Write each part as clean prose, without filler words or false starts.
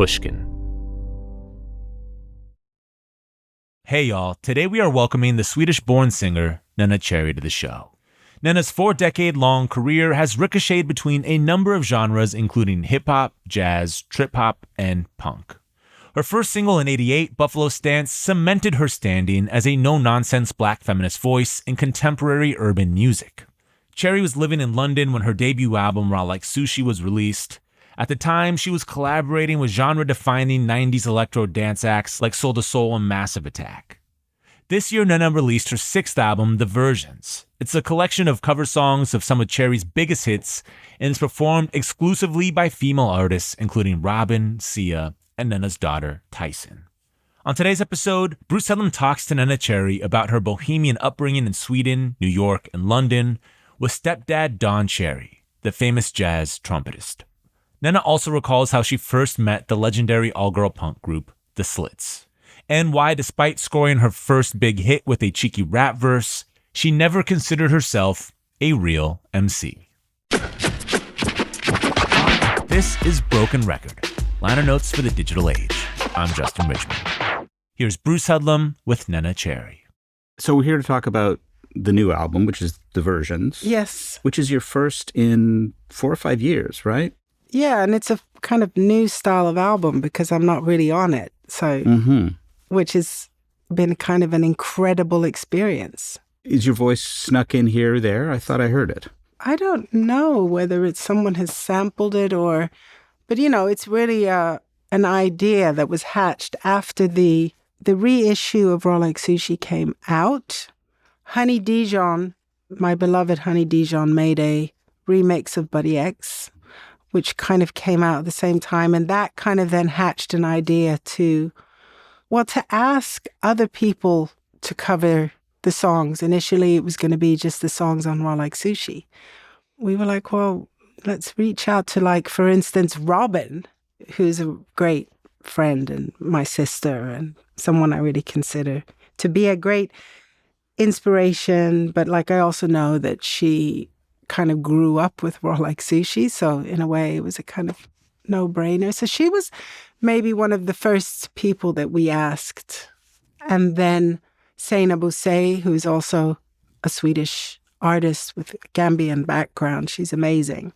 Pushkin. Hey y'all, today we are welcoming the Swedish-born singer Neneh Cherry to the show. Neneh's 4-decade-long career has ricocheted between a number of genres including hip-hop, jazz, trip-hop, and punk. Her first single in '88, Buffalo Stance, cemented her standing as a no-nonsense black feminist voice in contemporary urban music. Cherry was living in London when her debut album Raw Like Sushi was released. At the time, she was collaborating with genre-defining 90s electro dance acts like Soul II Soul and Massive Attack. This year, Neneh released her 6th album, The Versions. It's a collection of cover songs of some of Cherry's biggest hits and is performed exclusively by female artists including Robyn, Sia, and Neneh's daughter, Tyson. On today's episode, Bruce Headlam talks to Neneh Cherry about her bohemian upbringing in Sweden, New York, and London with stepdad Don Cherry, the famous jazz trumpetist. Neneh also recalls how she first met the legendary all-girl punk group, the Slits, and why, despite scoring her first big hit with a cheeky rap verse, she never considered herself a real MC. This is Broken Record, liner notes for the digital age. I'm Justin Richmond. Here's Bruce Headlam with Neneh Cherry. So we're here to talk about the new album, which is The Versions. Yes. Which is your first in 4 or 5 years, right? Yeah, and it's a kind of new style of album because I'm not really on it. So, which has been kind of an incredible experience. Is your voice snuck in here or there? I thought I heard it. I don't know whether it's someone has sampled it but it's really an idea that was hatched after the reissue of Raw Like Sushi came out. Honey Dijon, my beloved Honey Dijon, made a remix of Buddy X, which kind of came out at the same time. And that kind of then hatched an idea to ask other people to cover the songs. Initially, it was going to be just the songs on Raw Like Sushi. We were like, well, let's reach out to, for instance, Robyn, who's a great friend and my sister and someone I really consider to be a great inspiration. But I also know that she kind of grew up with Raw Like Sushi. So in a way, it was a kind of no-brainer. So she was maybe one of the first people that we asked. And then Seyna Boussay, who's also a Swedish artist with a Gambian background. She's amazing.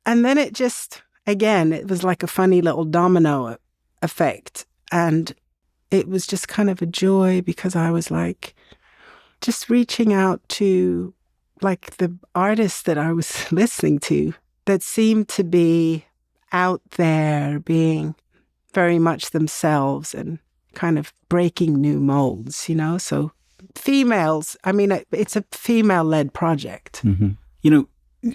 And then it just, again, it was like a funny little domino effect. And it was just kind of a joy because I was just reaching out to the artists that I was listening to that seemed to be out there being very much themselves and kind of breaking new molds, So females, it's a female-led project. Mm-hmm.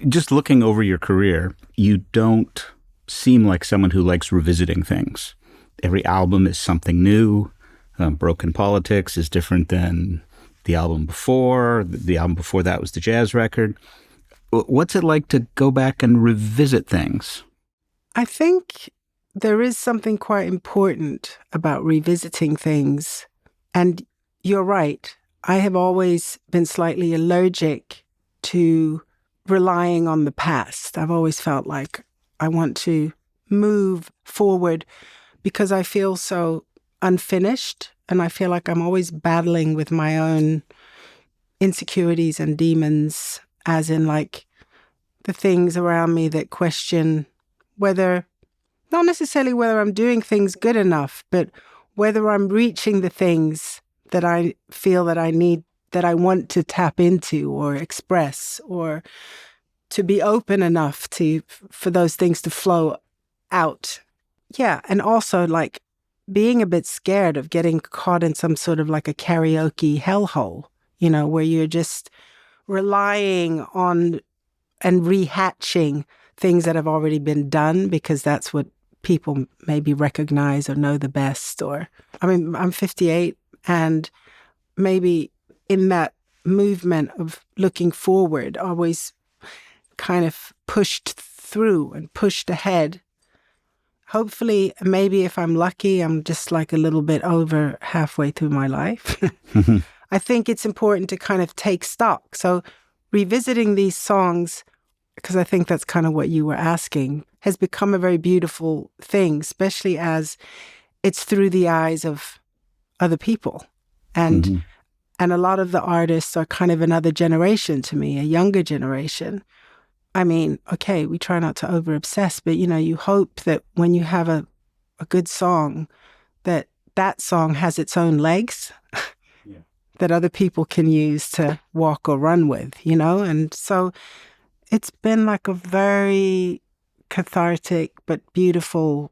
Just looking over your career, you don't seem like someone who likes revisiting things. Every album is something new. Broken Politics is different than the album before. The album before that was the jazz record. What's it like to go back and revisit things? I think there is something quite important about revisiting things. And you're right. I have always been slightly allergic to relying on the past. I've always felt like I want to move forward because I feel so unfinished. And I feel like I'm always battling with my own insecurities and demons, as in the things around me that question not necessarily whether I'm doing things good enough, but whether I'm reaching the things that I feel that I need, that I want to tap into or express, or to be open enough for those things to flow out. Yeah, and also being a bit scared of getting caught in some sort of a karaoke hellhole, where you're just relying on and rehatching things that have already been done because that's what people maybe recognize or know the best. I'm 58, and maybe in that movement of looking forward, always kind of pushed through and pushed ahead. Hopefully, maybe if I'm lucky, I'm just a little bit over halfway through my life. I think it's important to kind of take stock. So revisiting these songs, because I think that's kind of what you were asking, has become a very beautiful thing, especially as it's through the eyes of other people. And and a lot of the artists are kind of another generation to me, a younger generation. I mean, okay, we try not to over-obsess, but, you hope that when you have a good song, that song has its own legs that other people can use to walk or run with, And so it's been like a very cathartic but beautiful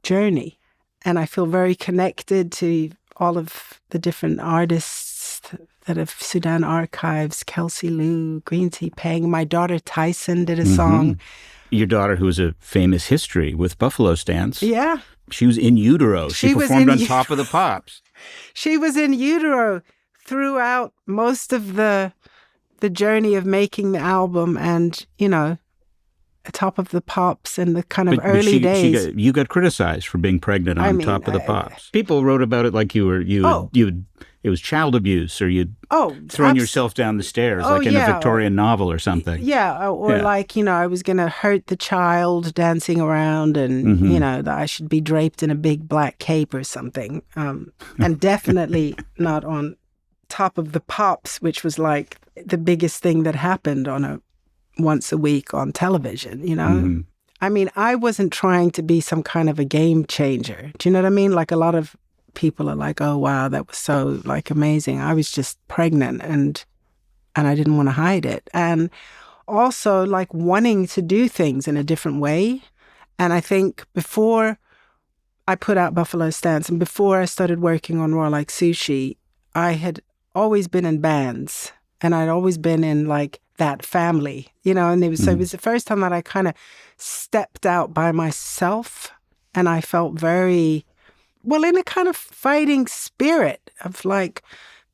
journey. And I feel very connected to all of the different artists that have Sudan Archives, Kelsey Lou, Green Tea Peng. My daughter Tyson did a song. Your daughter, who has a famous history with buffalo stance. Yeah. She was in utero. She performed on Top of the Pops. She was in utero throughout most of the journey of making the album and, Top of the Pops and the kind of early days. You got criticized for being pregnant on Top of the Pops. People wrote about it like it was child abuse, or you'd thrown yourself down the stairs like in a Victorian novel or something. Yeah, or like, I was going to hurt the child dancing around and, that I should be draped in a big black cape or something. And definitely not on Top of the Pops, which was like the biggest thing that happened on once a week on television, I mean, I wasn't trying to be some kind of a game changer. Do you know what I mean? Like a lot of people are like, oh, wow, that was so like amazing. I was just pregnant and I didn't want to hide it. And also like wanting to do things in a different way. And I think before I put out Buffalo Stance and before I started working on Raw Like Sushi, I had always been in bands and I'd always been in like that family, and it was the first time that I kind of stepped out by myself and I felt very, well, in a kind of fighting spirit of like,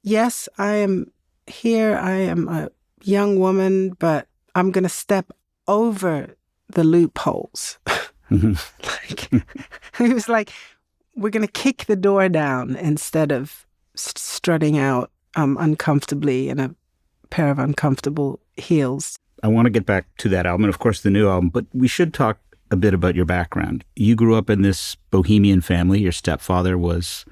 yes, I am here, I am a young woman, but I'm going to step over the loopholes. Like, it was like, we're going to kick the door down instead of strutting out uncomfortably in a pair of uncomfortable heels. I want to get back to that album and, of course, the new album, but we should talk a bit about your background. You grew up in this bohemian family. Your stepfather was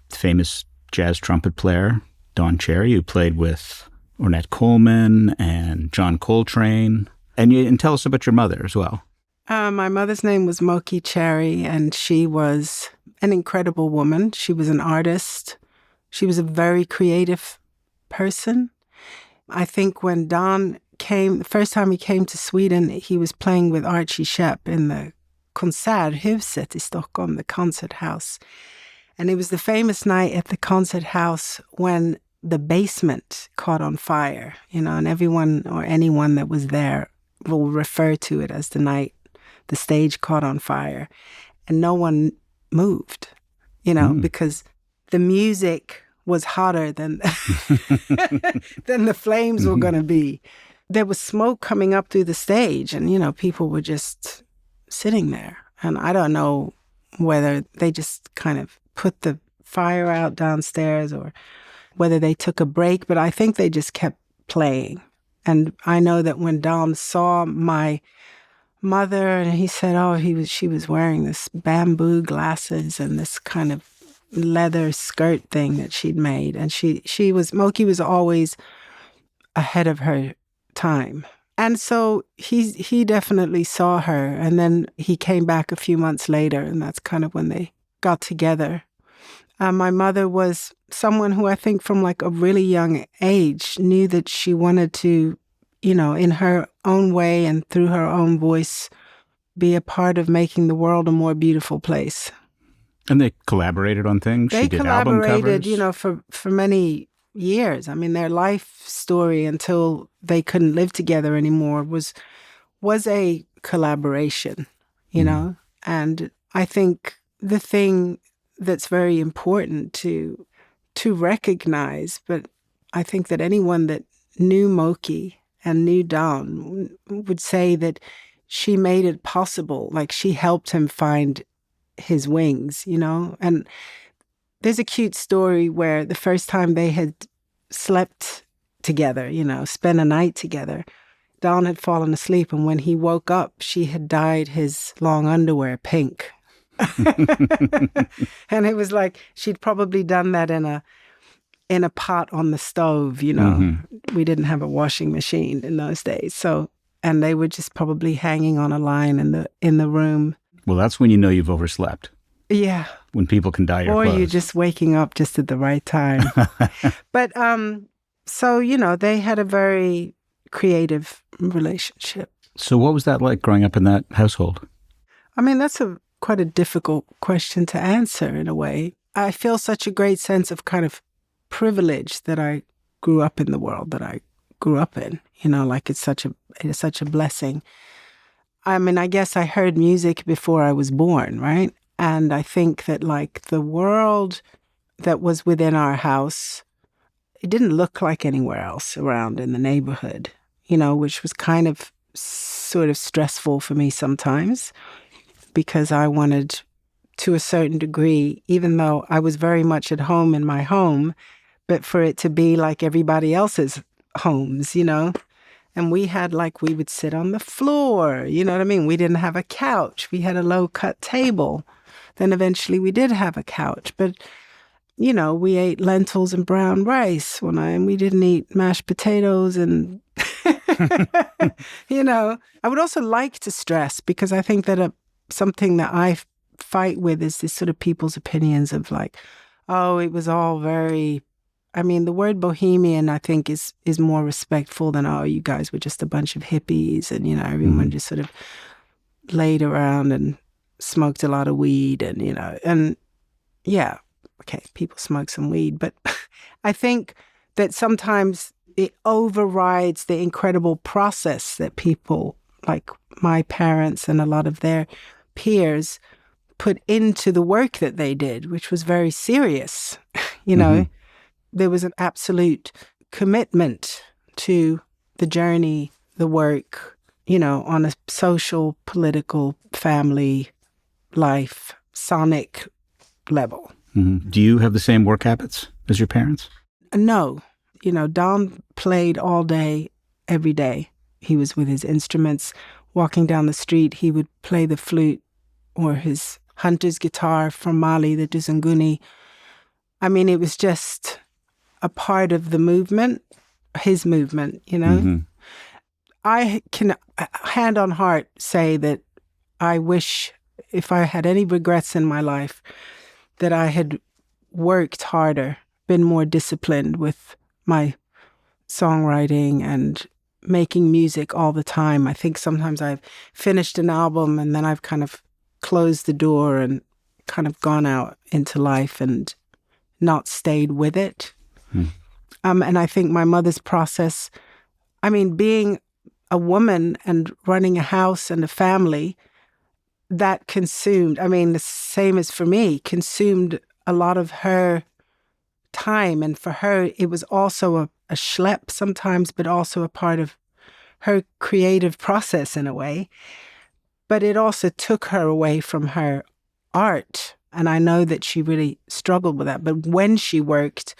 famous jazz trumpet player, Don Cherry, who played with Ornette Coleman and John Coltrane. And tell us about your mother as well. My mother's name was Neneh Cherry, and she was an incredible woman. She was an artist. She was a very creative person. I think when Don came, the first time he came to Sweden, he was playing with Archie Shepp in the Konserthuset in Stockholm, the concert house. And it was the famous night at the concert house when the basement caught on fire, and everyone or anyone that was there will refer to it as the night the stage caught on fire. And no one moved, because the music was hotter than than the flames were going to be. There was smoke coming up through the stage and, people were just sitting there. And I don't know whether they just kind of put the fire out downstairs or whether they took a break, but I think they just kept playing. And I know that when Dom saw my mother and he said, she was wearing this bamboo glasses and this kind of leather skirt thing that she'd made. And Moki was always ahead of her time. And so he definitely saw her. And then he came back a few months later, and that's kind of when they got together. My mother was someone who I think from like a really young age knew that she wanted to, in her own way and through her own voice, be a part of making the world a more beautiful place. And they collaborated on things? They she did album collaborated, covers? for many years. I mean, their life story until they couldn't live together anymore was a collaboration, And I think the thing that's very important to recognize, but I think that anyone that knew Moki and knew Don would say that she made it possible. Like, she helped him find his wings, And there's a cute story where the first time they had slept together, spent a night together, Don had fallen asleep, and when he woke up, she had dyed his long underwear pink. And it was like she'd probably done that in a pot on the stove, you know. Mm-hmm. We didn't have a washing machine in those days. So, and they were just probably hanging on a line in the room. Well, that's when you know you've overslept. Yeah. When people can dye your or clothes. you're just waking up just at the right time. But so, you know, they had a very creative relationship. So what was that like growing up in that household? I mean, that's quite a difficult question to answer in a way. I feel such a great sense of kind of privilege that I grew up in the world that I grew up in. You know, like it's such a blessing. I mean, I guess I heard music before I was born, right? And I think that like the world that was within our house, it didn't look like anywhere else around in the neighborhood, you know, which was kind of sort of stressful for me sometimes because I wanted, to a certain degree, even though I was very much at home in my home, but for it to be like everybody else's homes, you know. And we would sit on the floor, you know what I mean? We didn't have a couch. We had a low-cut table. Then eventually we did have a couch. But, you know, we ate lentils and brown rice and we didn't eat mashed potatoes and, you know. I would also like to stress, because I think that something that I fight with is this sort of people's opinions of like, oh, it was all very... I mean, the word bohemian, I think, is more respectful than, oh, you guys were just a bunch of hippies and, you know, everyone just sort of laid around and smoked a lot of weed and, you know, and yeah, okay, people smoke some weed. But I think that sometimes it overrides the incredible process that people like my parents and a lot of their peers put into the work that they did, which was very serious, you know. Mm-hmm. There was an absolute commitment to the journey, the work, you know, on a social, political, family, life, sonic level. Mm-hmm. Do you have the same work habits as your parents? No. You know, Don played all day, every day. He was with his instruments. Walking down the street, he would play the flute or his hunter's guitar from Mali, the Duzunguni. I mean, it was just a part of the movement, his movement, you know. Mm-hmm. I can, hand on heart, say that I wish, if I had any regrets in my life, that I had worked harder, been more disciplined with my songwriting and making music all the time. I think sometimes I've finished an album and then I've kind of closed the door and kind of gone out into life and not stayed with it. And I think my mother's process, I mean, being a woman and running a house and a family, that consumed, I mean, the same as for me, consumed a lot of her time. And for her, it was also a schlep sometimes, but also a part of her creative process in a way. But it also took her away from her art. And I know that she really struggled with that. But when she worked,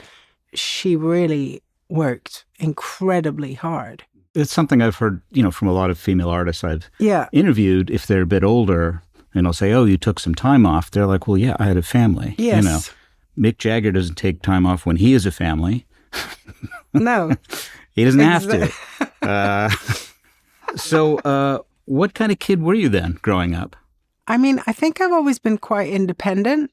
she really worked incredibly hard. It's something I've heard, you know, from a lot of female artists I've interviewed. If they're a bit older and I'll say, oh, you took some time off. They're like, well, yeah, I had a family. Yes. You know, Mick Jagger doesn't take time off when he has a family. No. He doesn't have to. So what kind of kid were you then growing up? I mean, I think I've always been quite independent.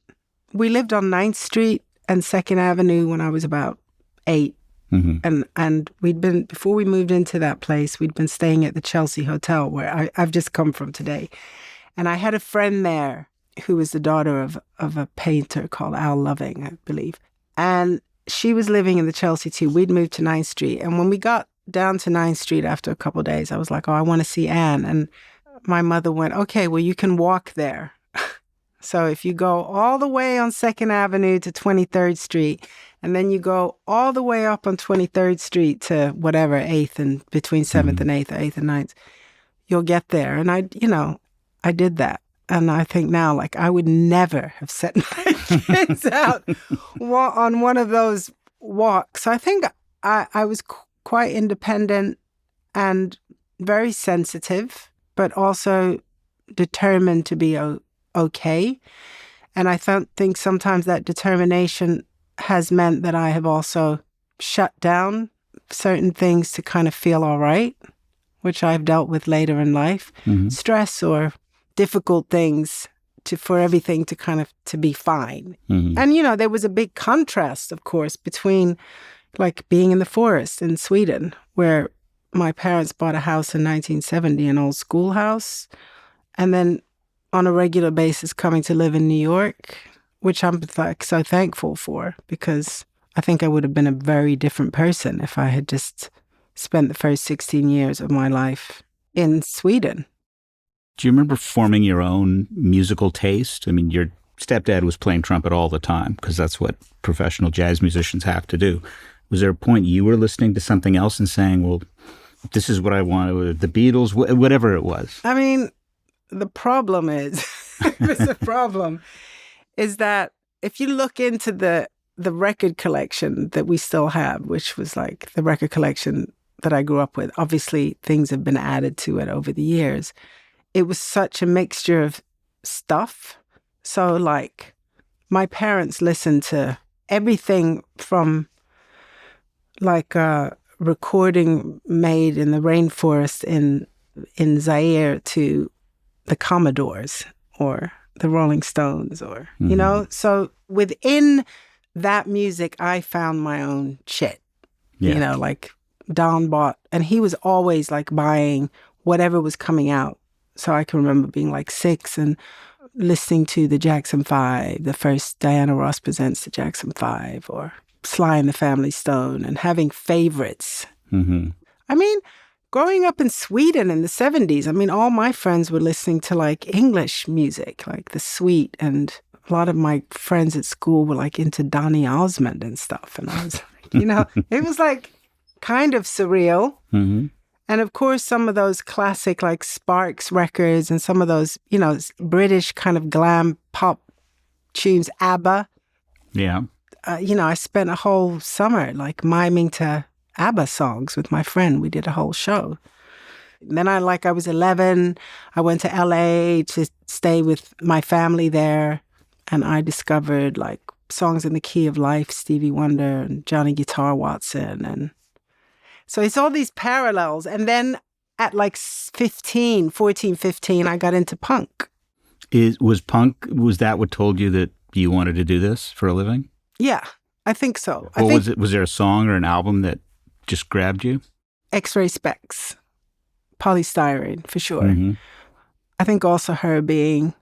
We lived on 9th Street and 2nd Avenue when I was about 8. Mm-hmm. And we'd been, before we moved into that place, we'd been staying at the Chelsea Hotel where I've just come from today. And I had a friend there who was the daughter of a painter called Al Loving, I believe. And she was living in the Chelsea too. We'd moved to 9th Street. And when we got down to 9th Street after a couple of days, I was like, oh, I want to see Anne. And my mother went, okay, well, you can walk there. So if you go all the way on 2nd Avenue to 23rd Street, and then you go all the way up on 23rd Street to whatever, 8th and between 7th and 8th or 8th and 9th, you'll get there. And I did that. And I think now, like, I would never have set my kids out on one of those walks. I think I was quite independent and very sensitive, but also determined to be okay. And I think sometimes that determination has meant that I have also shut down certain things to kind of feel all right, which I've dealt with later in life. Stress or difficult things for everything to kind of to be fine. And, you know, there was a big contrast, of course, between like being in the forest in Sweden, where my parents bought a house in 1970, an old schoolhouse, and then on a regular basis coming to live in New York, which I'm like so thankful for, because I think I would have been a very different person if I had just spent the first 16 years of my life in Sweden. Do you remember forming your own musical taste? I mean, your stepdad was playing trumpet all the time because that's what professional jazz musicians have to do. Was there a point you were listening to something else and saying, well, this is what I want, or the Beatles, whatever it was? I mean, the problem is, the problem is that if you look into the record collection that we still have, which was like the record collection that I grew up with, obviously things have been added to it over the years. It was such a mixture of stuff. So like my parents listened to everything from like a recording made in the rainforest in Zaire to the Commodores or the Rolling Stones or, you know, so within that music, I found my own shit, you know, like Don bought, and he was always like buying whatever was coming out. So I can remember being like 6 and listening to the Jackson 5, the first Diana Ross Presents the Jackson 5, or Sly and the Family Stone, and having favorites. I mean, growing up in Sweden in the 70s, I mean, all my friends were listening to like English music, like The Sweet, and a lot of my friends at school were like into Donny Osmond and stuff. And I was, you know, it was like kind of surreal. And of course, some of those classic like Sparks records and some of those, you know, British kind of glam pop tunes, ABBA. Yeah. You know, I spent a whole summer like miming to ABBA songs with my friend. We did a whole show. And then I was 11. I went to LA to stay with my family there. And I discovered like songs in the key of life, Stevie Wonder and Johnny Guitar Watson. And so it's all these parallels. And then at like 14, 15, I got into punk. Was that what told you that you wanted to do this for a living? Yeah, I think so. Was there a song or an album that just grabbed you? X-Ray Specs, Polystyrene, for sure. I think also her being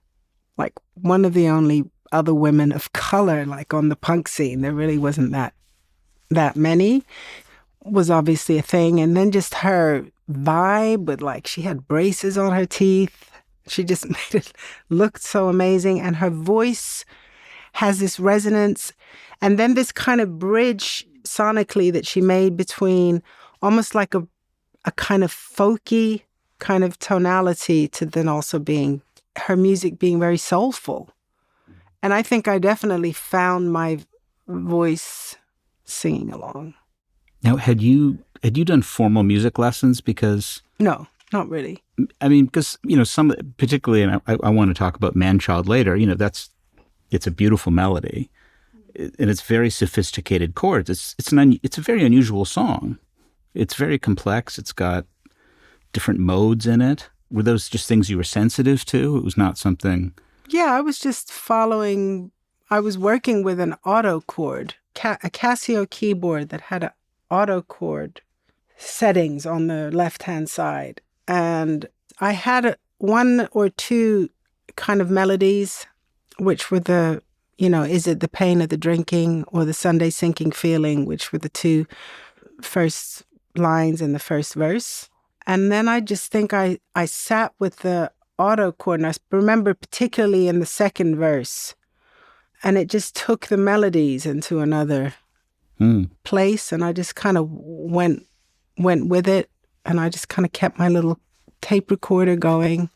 like one of the only other women of color like on the punk scene. There really wasn't that many. Was obviously a thing. And then just her vibe with like, she had braces on her teeth. She just made it look so amazing. And her voice has this resonance. And then this kind of bridge sonically that she made between almost like a kind of folky kind of tonality to then also being her music being very soulful. And I think I definitely found my voice singing along. Now, had you done formal music lessons? Because no, not really. I mean, because, you know, some, particularly, and I want to talk about Man-Child later, you know, it's a beautiful melody and it's very sophisticated chords. It's a very unusual song. It's very complex. It's got different modes in it. Were those just things you were sensitive to? It was not something... Yeah, I was just following, I was working with an auto chord, a Casio keyboard that had a auto chord settings on the left-hand side. And I had 1 or 2 kind of melodies, which were the, you know, Is It the Pain of the Drinking or the Sunday Sinking Feeling, which were the 2 first lines in the first verse. And then I just think I sat with the auto chord, and I remember particularly in the second verse, and it just took the melodies into another place, and I just kind of went with it, and I just kind of kept my little tape recorder going.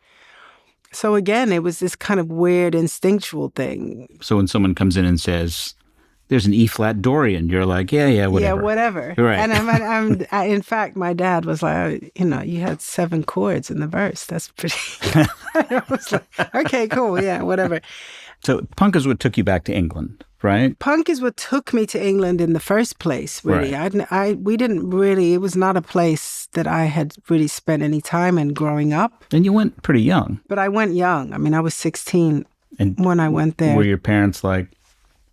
So again, it was this kind of weird instinctual thing. So when someone comes in and says, there's an E-flat Dorian. You're like, yeah, whatever. Yeah, whatever. Right. And in fact, my dad was like, you had 7 chords in the verse. That's pretty. I was like, okay, cool. Yeah, whatever. So punk is what took you back to England, right? Punk is what took me to England in the first place, really. Right. We didn't really, it was not a place that I had really spent any time in growing up. And you went pretty young. But I went young. I mean, I was 16 when I went there. Were your parents like,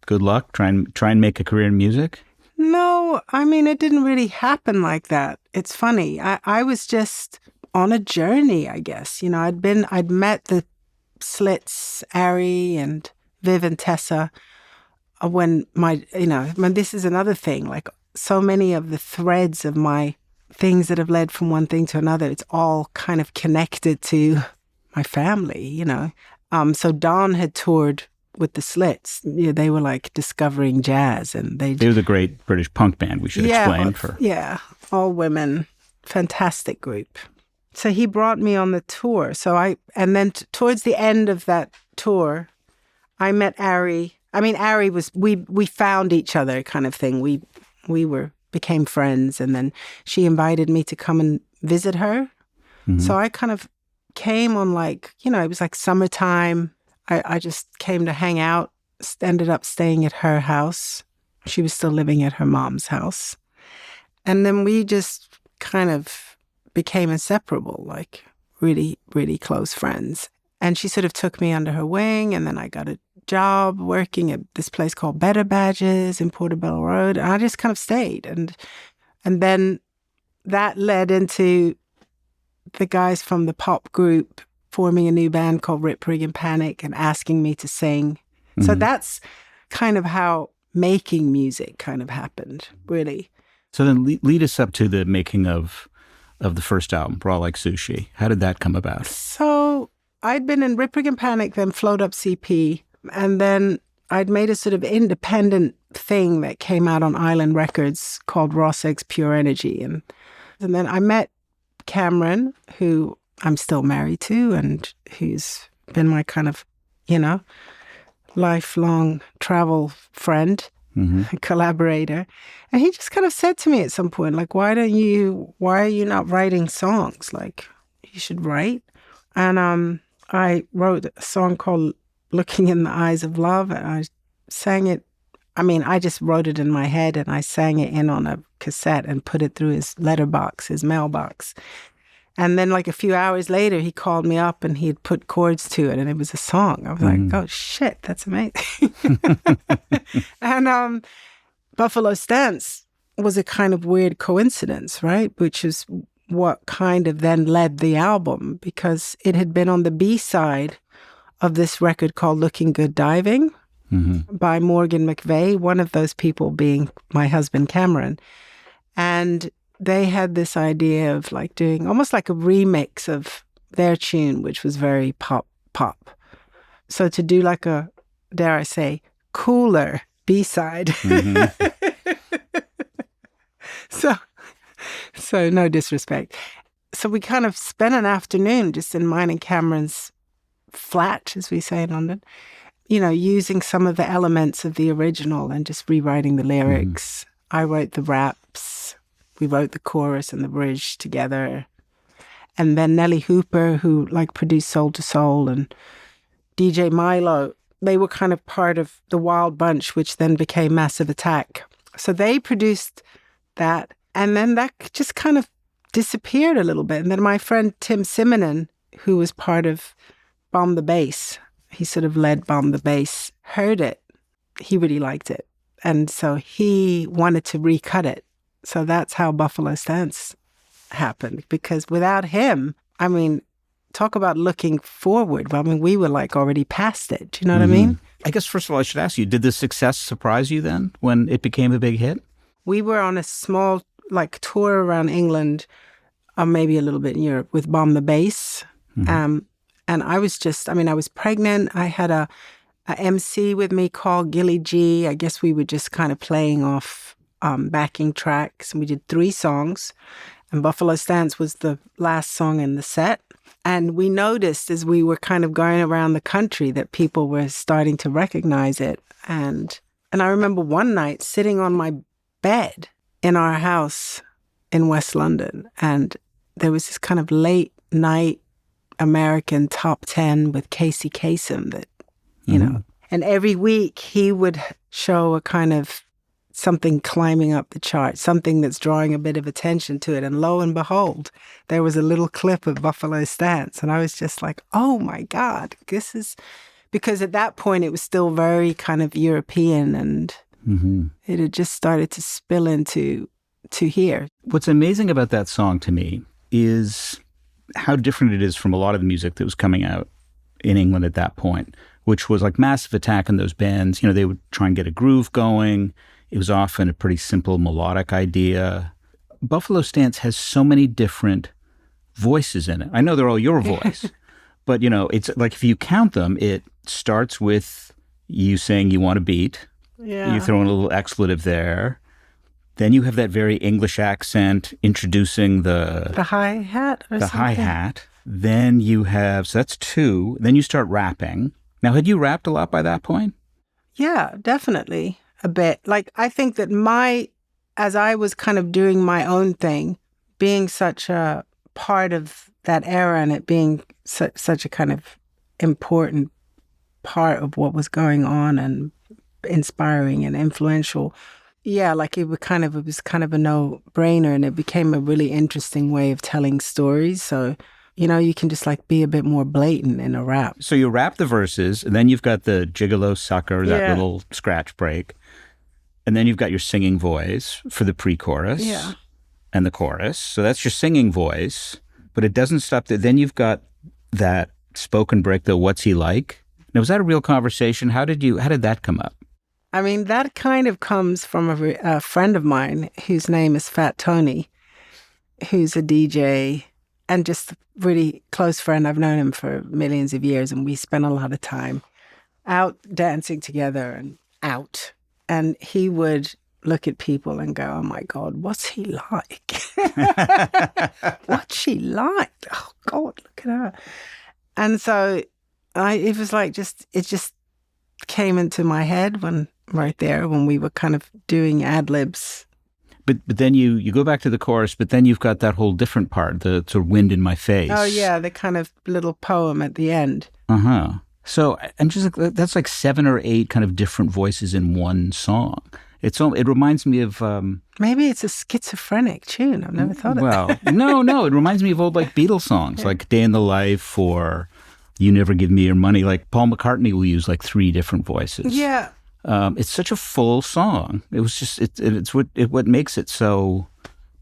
good luck, try and make a career in music? No, I mean, it didn't really happen like that. It's funny. I was just on a journey, I guess. I'd met the Slits, Ari and Viv and Tessa when this is another thing, like so many of the threads of my things that have led from one thing to another, it's all kind of connected to my family, So Don had toured with the Slits. They were like discovering jazz, and they were the great British punk band, we should explain. Yeah, all women, fantastic group. So he brought me on the tour. And then towards the end of that tour, I met Ari. I mean, Ari was, we found each other kind of thing. We became friends, and then she invited me to come and visit her. Mm-hmm. So I kind of came on it was like summertime. I just came to hang out, ended up staying at her house. She was still living at her mom's house. And then we just kind of became inseparable, like really, really close friends. And she sort of took me under her wing, and then I got a job working at this place called Better Badges in Portobello Road. And I just kind of stayed. And then that led into the guys from the pop group forming a new band called Rip, Rig and Panic and asking me to sing. Mm-hmm. So that's kind of how making music kind of happened, really. So then lead us up to the making of the first album, Raw Like Sushi. How did that come about? So I'd been in Rip, Rig and Panic, then Float Up CP, and then I'd made a sort of independent thing that came out on Island Records called Raw Sex Pure Energy. And then I met Cameron, who I'm still married to, and who's been my kind of, lifelong travel friend, collaborator. And he just kind of said to me at some point, like, why are you not writing songs? Like, you should write. And I wrote a song called Looking in the Eyes of Love, and I sang it. I mean, I just wrote it in my head, and I sang it in on a cassette and put it through his letterbox, his mailbox. And then like a few hours later, he called me up and he had put chords to it, and it was a song. I was like, oh, shit, that's amazing. And Buffalo Stance was a kind of weird coincidence, right? Which is what kind of then led the album, because it had been on the B-side of this record called Looking Good Diving by Morgan McVeigh, one of those people being my husband, Cameron. And they had this idea of like doing almost like a remix of their tune, which was very pop. So to do like a, dare I say, cooler B-side. So no disrespect. So we kind of spent an afternoon just in mine and Cameron's flat, as we say in London, using some of the elements of the original and just rewriting the lyrics. I wrote the raps. We wrote the chorus and the bridge together. And then Nelly Hooper, who like produced Soul to Soul, and DJ Milo, they were kind of part of the Wild Bunch, which then became Massive Attack. So they produced that. And then that just kind of disappeared a little bit. And then my friend Tim Simonon, who was part of Bomb the Bass, he sort of led Bomb the Bass, heard it. He really liked it. And so he wanted to recut it. So that's how Buffalo Stance happened. Because without him, I mean, talk about looking forward. Well, I mean, we were like already past it. Do you know what I mean? I guess, first of all, I should ask you, did the success surprise you then when it became a big hit? We were on a small like tour around England, or maybe a little bit in Europe, with Bomb the Bass. And I was I was pregnant. I had a MC with me called Gilly G. I guess we were just kind of playing off backing tracks. And we did 3 songs. And Buffalo Stance was the last song in the set. And we noticed as we were kind of going around the country that people were starting to recognize it. And And I remember one night sitting on my bed in our house in West London, and there was this kind of late night American top 10 with Casey Kasem that, you know, and every week he would show a kind of something climbing up the chart, something that's drawing a bit of attention to it. And lo and behold, there was a little clip of Buffalo Stance. And I was just like, oh my God, this is, because at that point it was still very kind of European, and it had just started to spill into here. What's amazing about that song to me is how different it is from a lot of the music that was coming out in England at that point, which was like Massive Attack and those bands. You know, they would try and get a groove going. It was often a pretty simple melodic idea. Buffalo Stance has so many different voices in it. I know they're all your voice, but, you know, it's like if you count them, it starts with you saying you want a beat. Yeah. You throw in a little expletive there. Then you have that very English accent introducing the hi-hat or the something. hi-hat. Then you have, so that's two. Then you start rapping. Now, had you rapped a lot by that point? Yeah, definitely a bit. Like, I think that as I was kind of doing my own thing, being such a part of that era and it being such a kind of important part of what was going on and inspiring and influential. Yeah, like it was kind of a no-brainer, and it became a really interesting way of telling stories. So, you know, you can just like be a bit more blatant in a rap. So you rap the verses, and then you've got the gigolo sucker, that Yeah. little scratch break. And then you've got your singing voice for the pre-chorus and the chorus. So that's your singing voice, but it doesn't stop there. Then you've got that spoken break, the what's he like? Now, was that a real conversation? How did that come up? I mean, that kind of comes from a friend of mine whose name is Fat Tony, who's a DJ and just a really close friend. I've known him for millions of years, and we spent a lot of time out dancing together and out. And he would look at people and go, oh my God, what's he like? What's she like? Oh God, look at her. And so it was like it just came into my head when we were kind of doing ad libs. But then you go back to the chorus, but then you've got that whole different part, the sort of wind in my face. Oh yeah, the kind of little poem at the end. So I'm just like, that's like 7 or 8 kind of different voices in one song. It reminds me of maybe it's a schizophrenic tune. I've never thought of that. Well, no, it reminds me of old like Beatles songs, like Day in the Life or You Never Give Me Your Money. Like Paul McCartney will use like 3 different voices. Yeah. It's such a full song. It was just it's what makes it so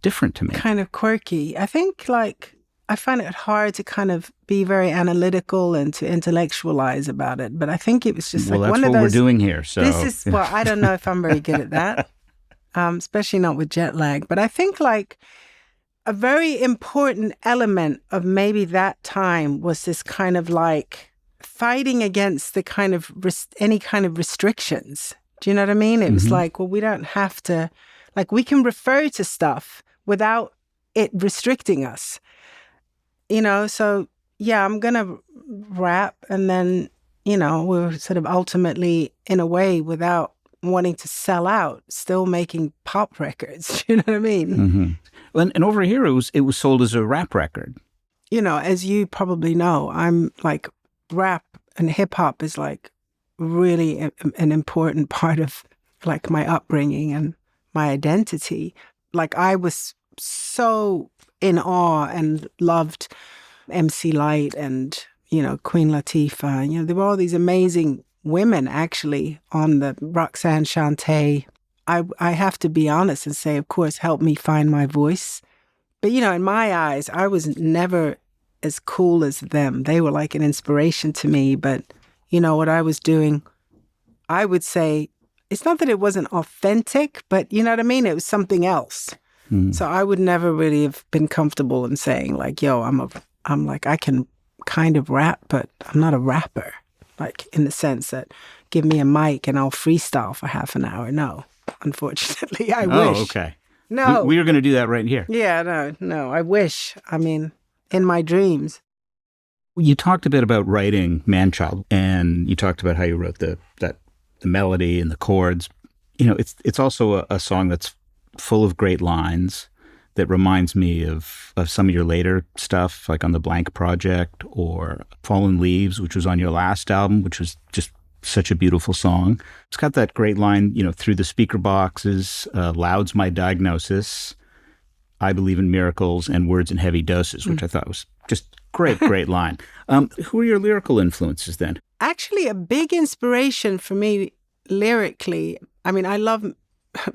different to me. Kind of quirky. I think like I find it hard to kind of be very analytical and to intellectualize about it. But I think it was just well, like that's one of what those. we're doing here. So I don't know if I'm very good at that, especially not with jet lag. But I think like a very important element of maybe that time was this kind of like fighting against the kind of any kind of restrictions. Do you know what I mean? It was like, well, we don't have to, like, we can refer to stuff without it restricting us. You know, so yeah, I'm going to rap, and then, you know, we're sort of ultimately, in a way, without wanting to sell out, still making pop records. You know what I mean? And over here, it was sold as a rap record. You know, as you probably know, I'm like, rap and hip hop is like really an important part of like my upbringing and my identity. Like I was so in awe and loved MC Lyte and, you know, Queen Latifah. You know, there were all these amazing women actually on the Roxanne Shante. I have to be honest and say, of course, helped me find my voice. But, you know, in my eyes, I was never as cool as them. They were like an inspiration to me. But, you know, what I was doing, I would say, it's not that it wasn't authentic, but you know what I mean? It was something else. So I would never really have been comfortable in saying like, yo, I'm like, I can kind of rap, but I'm not a rapper. Like in the sense that give me a mic and I'll freestyle for half an hour. No, unfortunately, I wish. Oh, okay. No. We were going to do that right here. Yeah, no, I wish. I mean, in my dreams. You talked a bit about writing Man Child, and you talked about how you wrote the melody and the chords. It's also a song that's full of great lines that reminds me of some of your later stuff, like on the Blank Project or Fallen Leaves, which was on your last album, which was just such a beautiful song. It's got that great line, through the speaker boxes, loud's my diagnosis, I believe in miracles, and words in heavy doses, which I thought was just great line. Who are your lyrical influences then? Actually, a big inspiration for me lyrically, I mean, I love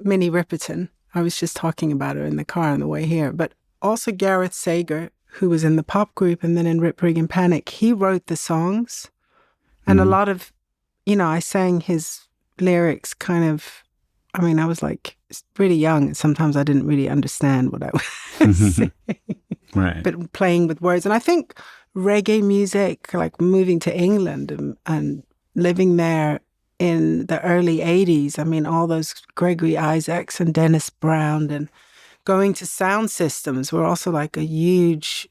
Minnie Riperton. I was just talking about her in the car on the way here. But also Gareth Sager, who was in the pop group and then in Rip Rig and Panic. He wrote the songs. And a lot of, I sang his lyrics kind of, I was like really young. Sometimes I didn't really understand what I was saying. Right. But playing with words. And I think reggae music, like moving to England and living there in the early 80s, all those Gregory Isaacs and Dennis Brown and going to sound systems were also like a huge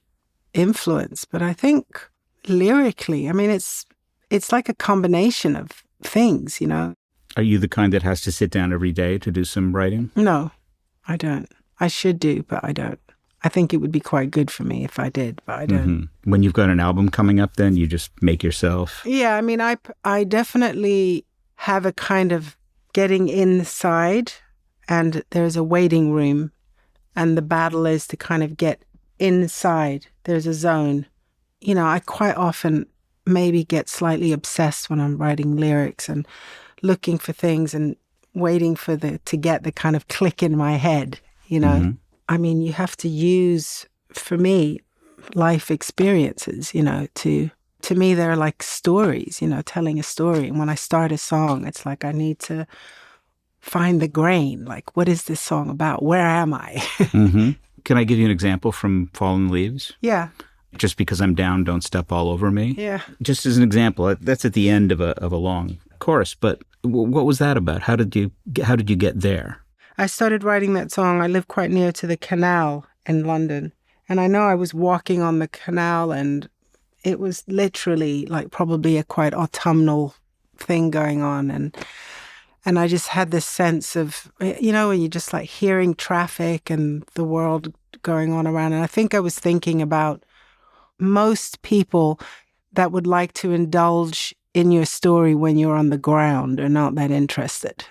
influence. But I think lyrically, it's like a combination of things, Are you the kind that has to sit down every day to do some writing? No, I don't. I should do, but I don't. I think it would be quite good for me if I did, but I don't. Mm-hmm. When you've got an album coming up, then you just make yourself? Yeah, I definitely have a kind of getting inside, and there's a waiting room, and the battle is to kind of get inside. There's a zone. I quite often maybe get slightly obsessed when I'm writing lyrics and looking for things and waiting for to get the kind of click in my head, Mm-hmm. You have to use, for me, life experiences, to me, they're like stories, telling a story. And when I start a song, it's like I need to find the grain. Like, what is this song about? Where am I? Mm-hmm. Can I give you an example from Fallen Leaves? Yeah. Just because I'm down, don't step all over me. Yeah. Just as an example, that's at the end of a long chorus. But what was that about? How did you get there? I started writing that song. I live quite near to the canal in London. And I know I was walking on the canal, and it was literally like probably a quite autumnal thing going on. And I just had this sense of, when you're just like hearing traffic and the world going on around. And I think I was thinking about most people that would like to indulge in your story when you're on the ground are not that interested.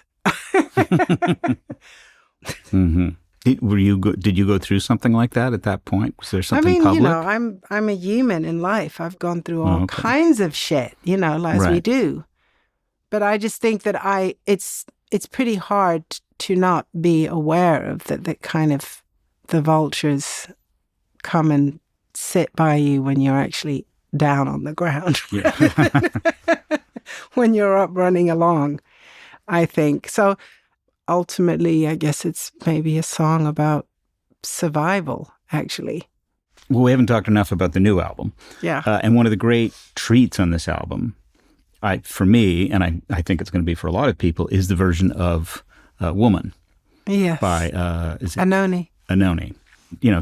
Mm-hmm. Did you go through something like that at that point? Was there something public? I'm a human in life. I've gone through all kinds of shit, as we do. But I just think that it's pretty hard to not be aware of that kind of the vultures come and sit by you when you're actually down on the ground. Yeah. When you're up running along, I think. So ultimately, I guess it's maybe a song about survival, actually. Well, we haven't talked enough about the new album. Yeah. And one of the great treats on this album, for me, and I think it's going to be for a lot of people, is the version of Woman. Yes. By Anoni. Anoni,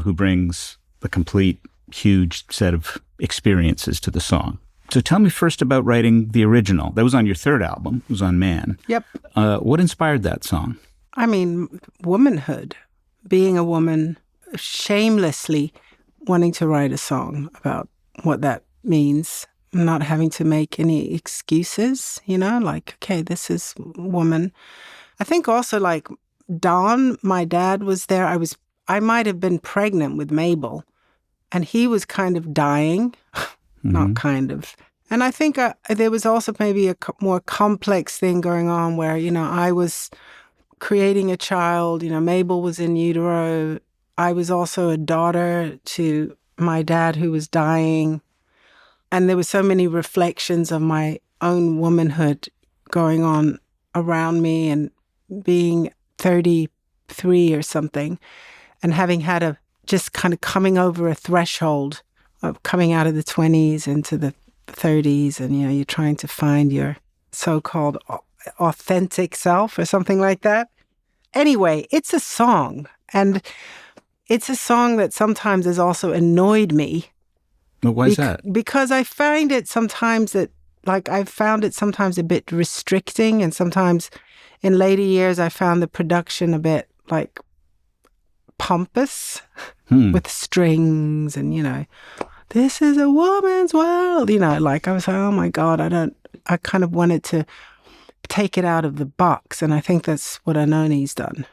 who brings the complete, huge set of experiences to the song. So tell me first about writing the original. That was on your third album. It was on Man. Yep. What inspired that song? Womanhood. Being a woman, shamelessly wanting to write a song about what that means. Not having to make any excuses, like, okay, this is woman. I think also like Don, my dad was there. I might have been pregnant with Mabel, and he was kind of dying. Not kind of. And I think there was also maybe a more complex thing going on where, I was creating a child, Mabel was in utero. I was also a daughter to my dad who was dying. And there were so many reflections of my own womanhood going on around me, and being 33 or something, and having had just kind of coming over a threshold of coming out of the 20s into the 30s, and you're trying to find your so-called authentic self or something like that. Anyway, it's a song, and it's a song that sometimes has also annoyed me. Well, why is that? Because I I've found it sometimes a bit restricting, and sometimes in later years, I found the production a bit like pompous with strings and, this is a woman's world, like I was like, oh my God, I kind of wanted to take it out of the box. And I think that's what Anohni's done.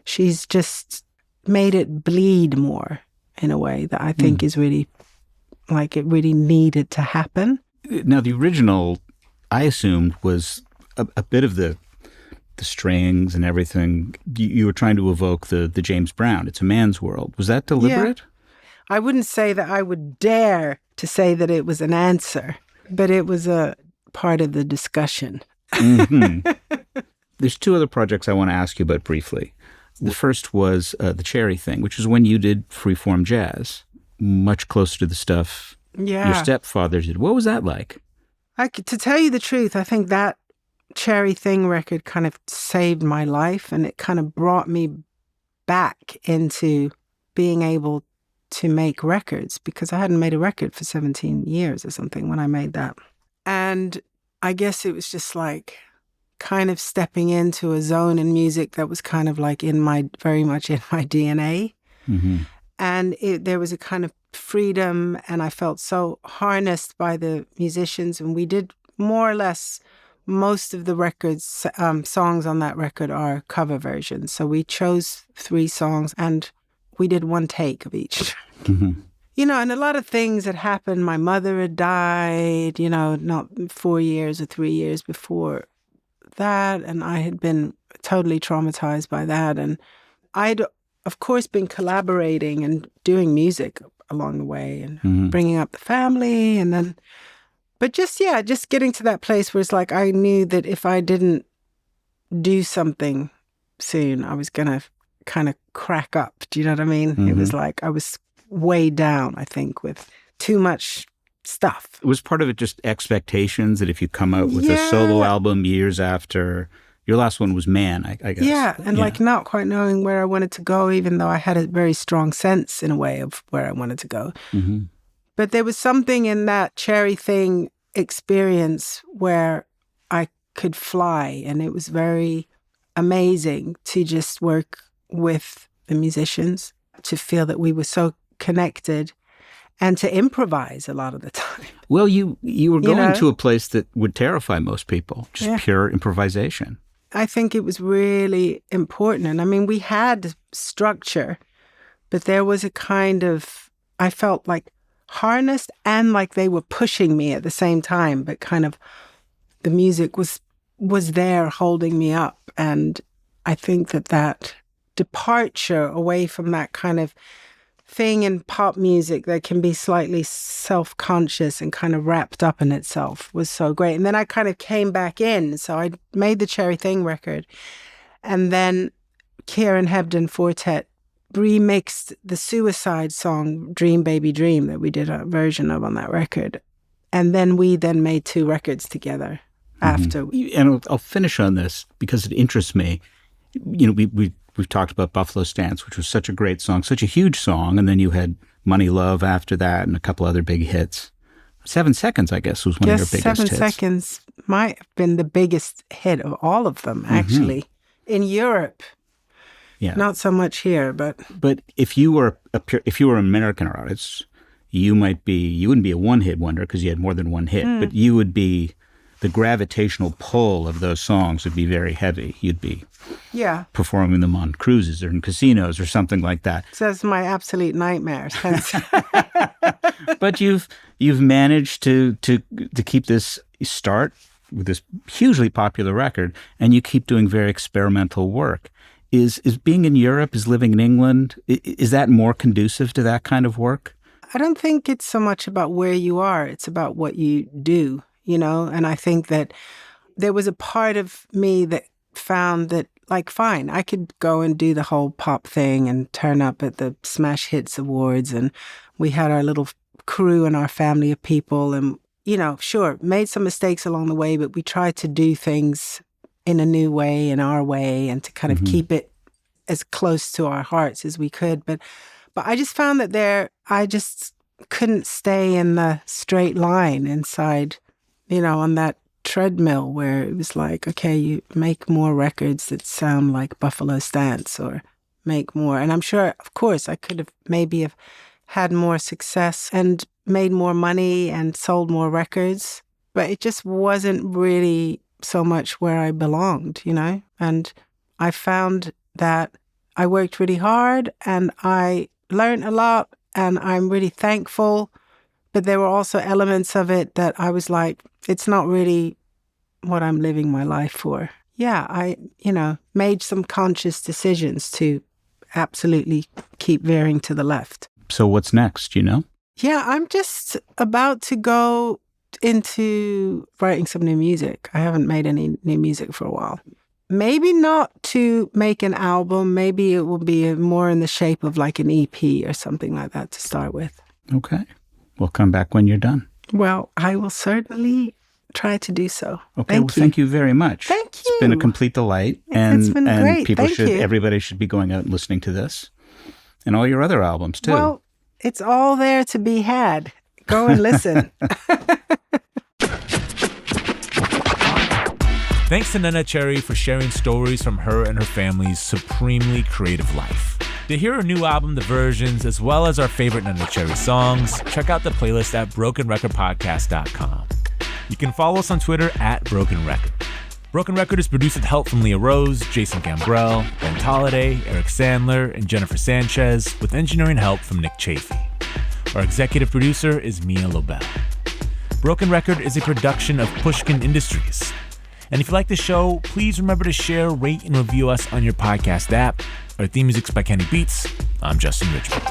She's just made it bleed more in a way that I think is really, like, it really needed to happen. Now, the original, I assumed, was a bit of the strings and everything. You were trying to evoke the James Brown. It's a man's world. Was that deliberate? Yeah. I wouldn't say that I would dare to say that it was an answer, but it was a part of the discussion. There's two other projects I want to ask you about briefly. The first was the Cherry thing, which is when you did freeform jazz, much closer to the stuff your stepfather did. What was that like? To tell you the truth, I think that Cherry Thing record kind of saved my life, and it kind of brought me back into being able to make records, because I hadn't made a record for 17 years or something when I made that. And I guess it was just like kind of stepping into a zone in music that was kind of like very much in my DNA. And there was a kind of freedom, and I felt so harnessed by the musicians. And we did more or less most of the records, songs on that record are cover versions. So we chose 3 songs and we did 1 take of each. And a lot of things had happened. My mother had died, not 4 years or 3 years before that. And I had been totally traumatized by that. And I'd, of course, been collaborating and doing music along the way and bringing up the family. And then, but just getting to that place where it's like I knew that if I didn't do something soon, I was going to kind of crack up. Do you know what I mean? It was like I was way down, I think, with too much stuff. Was part of it just expectations that if you come out with a solo album years after, your last one was Man, I guess. Yeah, and like not quite knowing where I wanted to go, even though I had a very strong sense in a way of where I wanted to go. But there was something in that Cherry Thing experience where I could fly, and it was very amazing to just work with the musicians, to feel that we were so connected, and to improvise a lot of the time. Well, you were going to a place that would terrify most people, just pure improvisation. I think it was really important. And I mean, we had structure, but there was a kind of, I felt like harnessed and like they were pushing me at the same time, but kind of the music was there holding me up. And I think that departure away from that kind of thing in pop music that can be slightly self-conscious and kind of wrapped up in itself was so great. And then I kind of came back in. So I made the Cherry Thing record. And then Kieran Hebden Fortet remixed the Suicide song, Dream Baby Dream, that we did a version of on that record. And then we made 2 records together after. And I'll finish on this because it interests me. We've talked about Buffalo Stance, which was such a great song, such a huge song. And then you had Money Love after that and a couple other big hits. 7 Seconds, I guess, was one of your biggest 7 hits. Seconds might have been the biggest hit of all of them, actually. In Europe. Yeah. Not so much here, but... But if you were an American artist, you wouldn't be a one-hit wonder because you had more than one hit, but you would be... The gravitational pull of those songs would be very heavy. You'd be performing them on cruises or in casinos or something like that. So that's my absolute nightmare. But you've managed to keep this start with this hugely popular record, and you keep doing very experimental work. Is being in Europe, is living in England, is that more conducive to that kind of work? I don't think it's so much about where you are. It's about what you do. And I think that there was a part of me that found that, like, fine, I could go and do the whole pop thing and turn up at the Smash Hits Awards. And we had our little crew and our family of people. And, sure, made some mistakes along the way, but we tried to do things in a new way, in our way, and to kind of keep it as close to our hearts as we could. But I just found that I just couldn't stay in the straight line inside on that treadmill where it was like, okay, you make more records that sound like Buffalo Stance or make more. And I'm sure, of course, I could have maybe have had more success and made more money and sold more records. But it just wasn't really so much where I belonged, you know? And I found that I worked really hard and I learned a lot and I'm really thankful. But there were also elements of it that I was like, it's not really what I'm living my life for. Yeah, I, made some conscious decisions to absolutely keep veering to the left. So what's next, Yeah, I'm just about to go into writing some new music. I haven't made any new music for a while. Maybe not to make an album. Maybe it will be more in the shape of like an EP or something like that to start with. Okay. We'll come back when you're done. Well, I will certainly try to do so. Okay, thank you very much. Thank you. It's been a complete delight. It's been great. Everybody should be going out and listening to this. And all your other albums, too. Well, it's all there to be had. Go and listen. Thanks to Neneh Cherry for sharing stories from her and her family's supremely creative life. To hear her new album, The Versions, as well as our favorite Neneh Cherry songs, check out the playlist at brokenrecordpodcast.com. You can follow us on Twitter at Broken Record. Broken Record is produced with help from Leah Rose, Jason Gambrell, Ben Tolliday, Eric Sandler, and Jennifer Sanchez, with engineering help from Nick Chafee. Our executive producer is Mia Lobel. Broken Record is a production of Pushkin Industries. And if you like the show, please remember to share, rate, and review us on your podcast app. Our theme music's by Kenny Beats. I'm Justin Richmond.